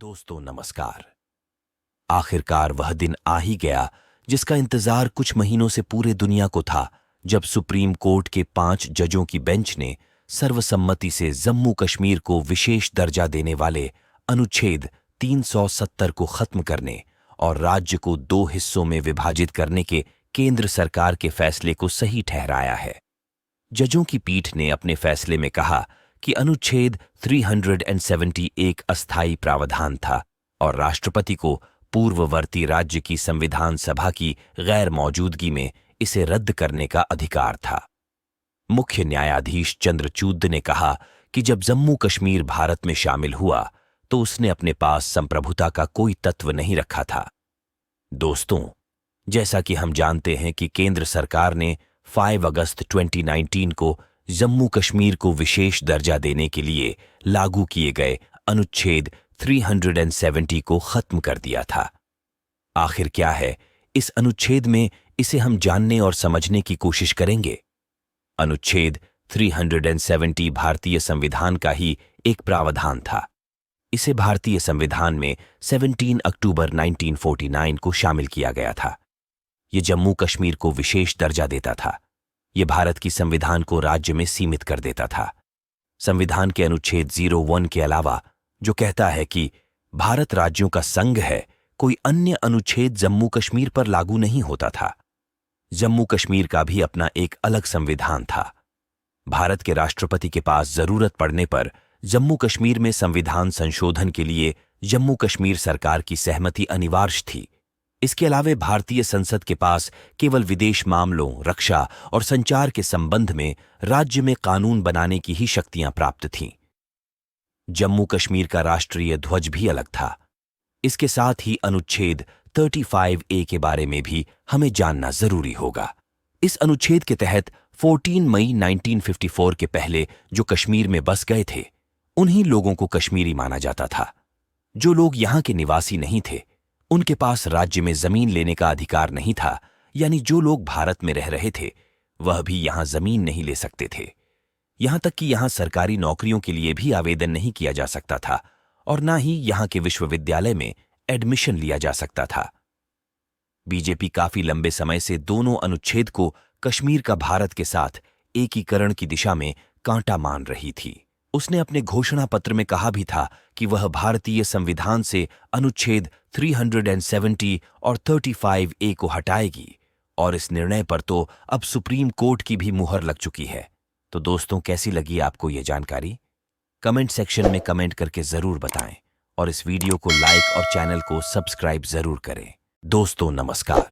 दोस्तों नमस्कार। आखिरकार वह दिन आ ही गया जिसका इंतजार कुछ महीनों से पूरे दुनिया को था, जब सुप्रीम कोर्ट के 5 जजों की बेंच ने सर्वसम्मति से जम्मू कश्मीर को विशेष दर्जा देने वाले अनुच्छेद 370 को खत्म करने और राज्य को 2 हिस्सों में विभाजित करने के केंद्र सरकार के फैसले को सही ठहराया है। जजों की पीठ ने अपने फैसले में कहा कि अनुच्छेद 370 एक अस्थायी प्रावधान था और राष्ट्रपति को पूर्ववर्ती राज्य की संविधान सभा की गैर मौजूदगी में इसे रद्द करने का अधिकार था। मुख्य न्यायाधीश चंद्रचूड ने कहा कि जब जम्मू कश्मीर भारत में शामिल हुआ तो उसने अपने पास संप्रभुता का कोई तत्व नहीं रखा था। दोस्तों, जैसा कि हम जानते हैं कि केंद्र सरकार ने 5 अगस्त 2019 को जम्मू कश्मीर को विशेष दर्जा देने के लिए लागू किए गए अनुच्छेद 370 को खत्म कर दिया था। आखिर क्या है इस अनुच्छेद में, इसे हम जानने और समझने की कोशिश करेंगे। अनुच्छेद 370 भारतीय संविधान का ही एक प्रावधान था। इसे भारतीय संविधान में 17 अक्टूबर 1949 को शामिल किया गया था। ये जम्मू कश्मीर को विशेष दर्जा देता था। ये भारत की संविधान को राज्य में सीमित कर देता था। संविधान के अनुच्छेद 01 के अलावा, जो कहता है कि भारत राज्यों का संघ है, कोई अन्य अनुच्छेद जम्मू कश्मीर पर लागू नहीं होता था। जम्मू कश्मीर का भी अपना एक अलग संविधान था। भारत के राष्ट्रपति के पास जरूरत पड़ने पर जम्मू कश्मीर में संविधान संशोधन के लिए जम्मू कश्मीर सरकार की सहमति अनिवार्य थी। इसके अलावा भारतीय संसद के पास केवल विदेश मामलों, रक्षा और संचार के संबंध में राज्य में कानून बनाने की ही शक्तियां प्राप्त थीं। जम्मू कश्मीर का राष्ट्रीय ध्वज भी अलग था। इसके साथ ही अनुच्छेद 35A के बारे में भी हमें जानना जरूरी होगा। इस अनुच्छेद के तहत 14 मई 1954 के पहले जो कश्मीर में बस गए थे, उन्हीं लोगों को कश्मीरी माना जाता था। जो लोग यहां के निवासी नहीं थे, उनके पास राज्य में जमीन लेने का अधिकार नहीं था, यानी जो लोग भारत में रह रहे थे वह भी यहां जमीन नहीं ले सकते थे। यहां तक कि यहां सरकारी नौकरियों के लिए भी आवेदन नहीं किया जा सकता था और ना ही यहां के विश्वविद्यालय में एडमिशन लिया जा सकता था। बीजेपी काफी लंबे समय से दोनों अनुच्छेद को कश्मीर का भारत के साथ एकीकरण की दिशा में कांटा मान रही थी। उसने अपने घोषणा पत्र में कहा भी था कि वह भारतीय संविधान से अनुच्छेद 370 और 35A को हटाएगी और इस निर्णय पर तो अब सुप्रीम कोर्ट की भी मुहर लग चुकी है। तो दोस्तों, कैसी लगी आपको ये जानकारी? कमेंट सेक्शन में कमेंट करके जरूर बताएं और इस वीडियो को लाइक और चैनल को सब्सक्राइब जरूर करें। दोस्तों नमस्कार।